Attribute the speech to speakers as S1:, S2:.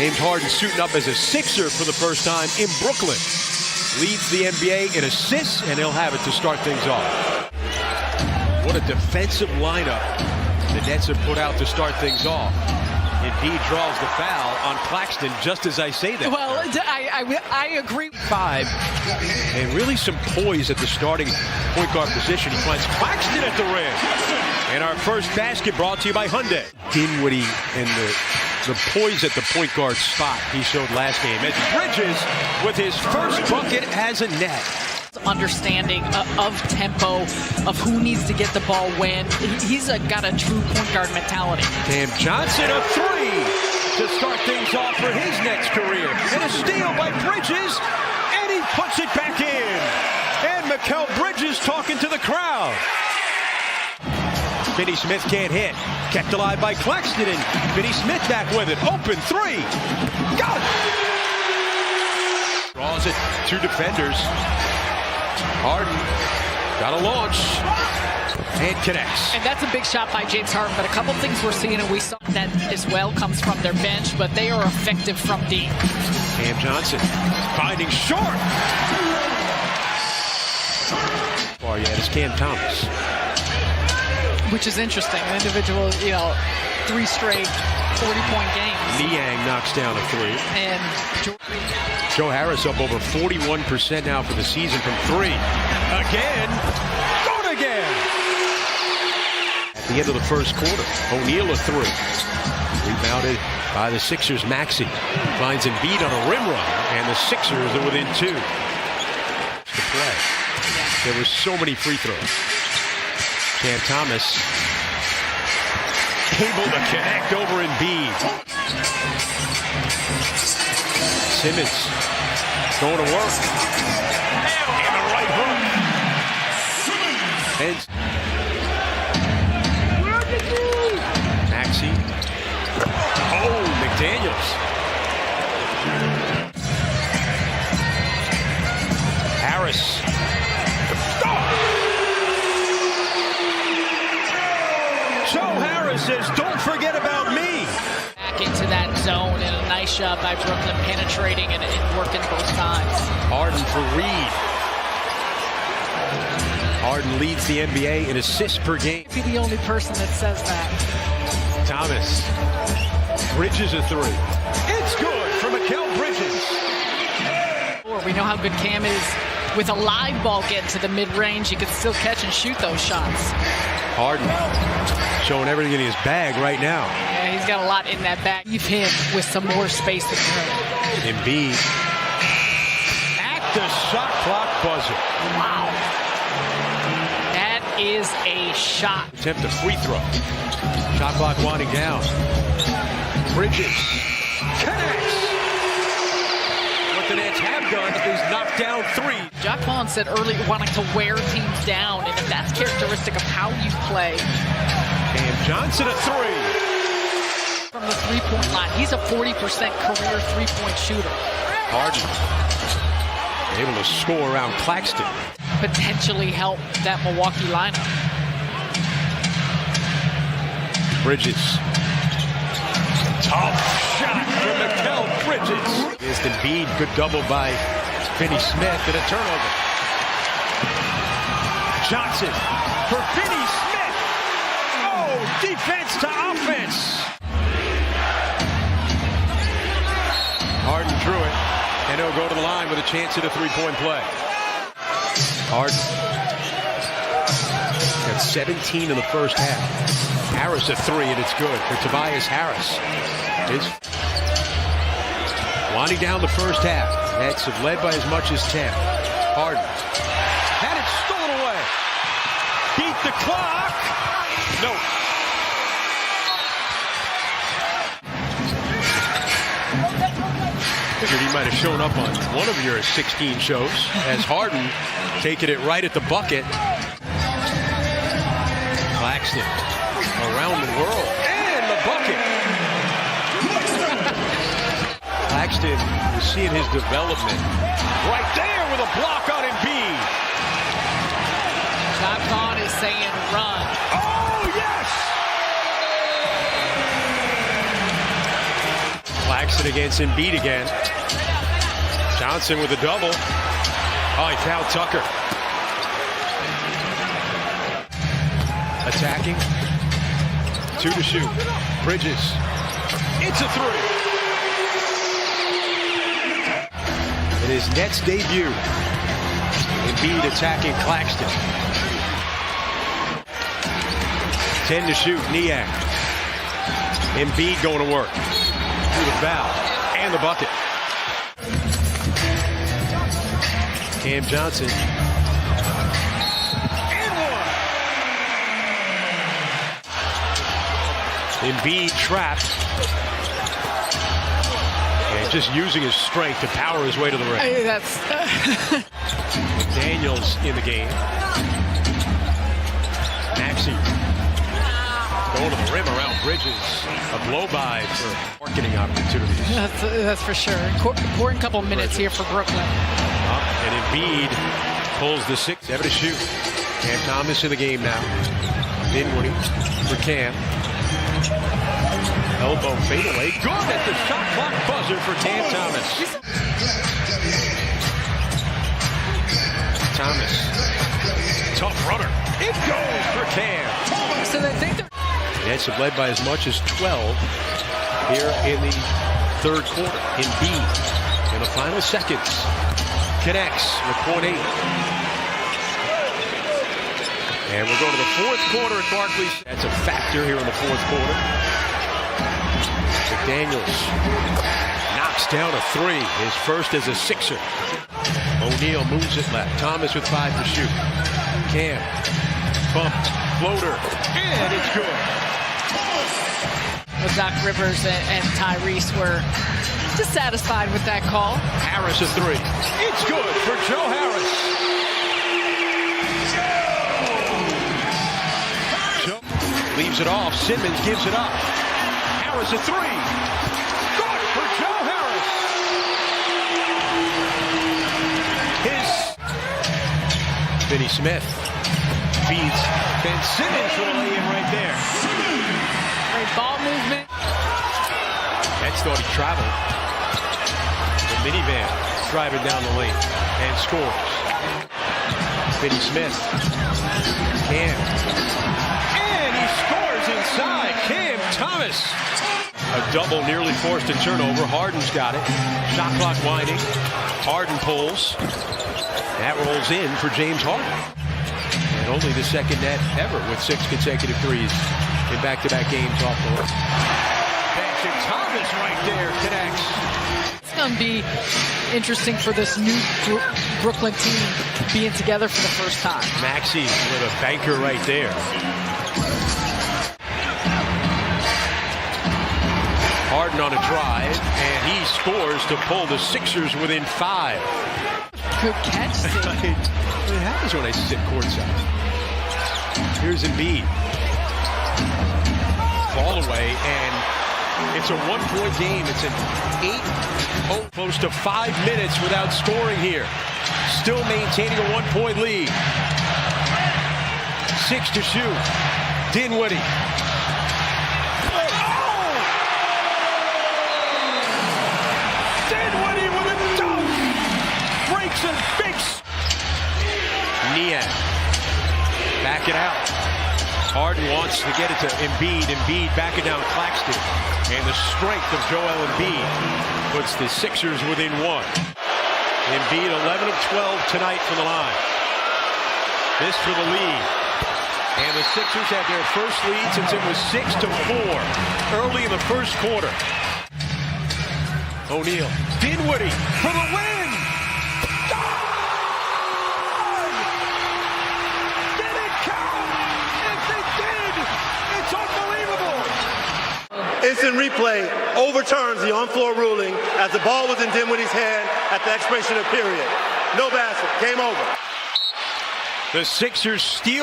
S1: James Harden suiting up as a Sixer for the first time in Brooklyn. Leads the NBA in assists, and he'll have it to start things off. What a defensive lineup the Nets have put out to start things off. Embiid draws the foul on Claxton just as I say that.
S2: Well, I agree.
S1: 5. And really some poise at the starting point guard position. He finds Claxton at the rim. And our first basket brought to you by Hyundai. Dinwiddie and the poise at the point guard spot he showed last game. As Bridges, with his first bucket, has a net.
S2: Understanding of tempo, of who needs to get the ball when. He's got a true point guard mentality.
S1: Cam Johnson, a 3 to start things off for his next career. And a steal by Bridges, and he puts it back in. And Mikal Bridges talking to the crowd. Finney Smith can't hit. Kept alive by Claxton, and Finney Smith back with it. Open 3. Got it. Draws it. 2 defenders. Harden got a launch and connects.
S2: And that's a big shot by James Harden, but a couple things we're seeing, and we saw that as well, comes from their bench, but they are effective from deep.
S1: Cam Johnson finding short. Far yet is Cam Thomas.
S2: Which is interesting. An individual, 3 straight 40-point games.
S1: Niang knocks down a 3.
S2: And
S1: Joe Harris up over 41% now for the season from 3. Again. Going again. At the end of the first quarter, O'Neal a 3. Rebounded by the Sixers' Maxey. Finds Embiid on a rim run, and the Sixers are within 2 to play. There were so many free throws. Cam Thomas able to connect over Embiid. Simmons going to work. And a right hook. And Maxey. Oh, McDaniels. Harris. Joe Harris says, don't forget about me.
S2: Back into that zone, and a nice shot by Brooklyn penetrating and working both sides.
S1: Harden for Reed. Harden leads the NBA in assists per game.
S2: Be the only person that says that.
S1: Thomas. Bridges a 3. It's good for Mikal Bridges.
S2: We know how good Cam is with a live ball getting to the mid-range. He can still catch and shoot those shots.
S1: Harden showing everything in his bag right now.
S2: Yeah, he's got a lot in that bag. Leave him with some more space to throw.
S1: Embiid at the shot clock buzzer.
S2: Wow. That is a shot.
S1: Attempt a free throw. Shot clock winding down. Bridges connects. What the Nets have done is knock down 3.
S2: Jacque Vaughn said earlier wanting to wear teams down, and if that's characteristic of how you play.
S1: Cam Johnson a 3.
S2: From the three-point line. He's a 40% career three-point shooter.
S1: Harden able to score around Claxton.
S2: Potentially help that Milwaukee lineup.
S1: Bridges. Tough shot from Mikal Bridges. Against Embiid, good double by Finney Smith and a turnover. Johnson for Finney Smith. Oh, defense to offense. Harden drew it, and he'll go to the line with a chance at a 3-point play. Harden got 17 in the first half. Harris a 3, and it's good for Tobias Harris. Winding down the first half. Nets have led by as much as 10. Harden had it stolen away. Beat the clock. No. Figured he might have shown up on one of your 16 shows as Harden taking it right at the bucket. Claxton around the world and the bucket. Claxton is seeing his development right there with a block on Embiid.
S2: Jacque Vaughn is saying run.
S1: Oh, yes! Claxton against Embiid again. Johnson with a double. Oh, he fouled Tucker. Attacking. 2 to shoot. Bridges. It's a 3. In his Nets debut, Embiid attacking Claxton. 10 to shoot. Niang. Embiid going to work. Through the foul. And the bucket. Cam Johnson. And one. Embiid trapped. And just using his strength to power his way to the rim.
S2: That's
S1: Daniels in the game. Maxey going to the rim around Bridges. A blow-by for marketing opportunities.
S2: that's for sure. Important couple minutes here for Brooklyn.
S1: And Embiid pulls the 6. 7 to shoot. Cam Thomas in the game now. Dinwiddie for Cam. Elbow fadeaway. Good at the shot clock buzzer for Cam Thomas. Thomas. Tough runner. It goes for Cam.
S2: So they think they're...
S1: Nets have led by as much as 12 here in the third quarter. Embiid in the final seconds. Connects with .8. And we're going to the fourth quarter at Barclays. That's a factor here in the fourth quarter. McDaniels knocks down a 3. His first as a Sixer. O'Neal moves it left. Thomas with 5 to shoot. Cam. Bumped. Floater. And it's good.
S2: Well, Doc Rivers and Tyrese were dissatisfied with that call.
S1: Harris a 3. It's good for Joe Harris. Joe leaves it off. Simmons gives it up. Harris a 3. Good for Joe Harris. Finney Smith feeds Ben Simmons for the lay-in right there.
S2: Great ball movement.
S1: Nets thought he traveled. The minivan driving down the lane and scores. Finney Smith. Cam. And he scores inside. Cam Thomas. A double nearly forced a turnover. Harden's got it. Shot clock winding. Harden pulls. That rolls in for James Harden. And only the second net ever with 6 consecutive threes in back-to-back games off the rim. And Thomas right there connects.
S2: It's going to be interesting for this new Brooklyn team being together for the first time.
S1: Maxey with a banker right there. Harden on a drive, and he scores to pull the Sixers within 5.
S2: Good catch.
S1: It happens when I sit courtside. Here's Embiid. Ball away, and it's a 1-point game. It's an 8-0, close to 5 minutes without scoring here. Still maintaining a 1-point lead. 6 to shoot. Dinwiddie. Dinwiddie with a dunk. Breaks a big. Niang. Back it out. Harden wants to get it to Embiid. Embiid back it down Claxton. And the strength of Joel Embiid puts the Sixers within 1. Embiid 11 of 12 tonight from the line. This for the lead. And the Sixers had their first lead since it was 6-4 early in the first quarter. O'Neal. Dinwiddie for the win!
S3: Instant replay overturns the on-floor ruling as the ball was in Dinwiddie's hand at the expiration of the period. No basket. Game over.
S1: The Sixers steal.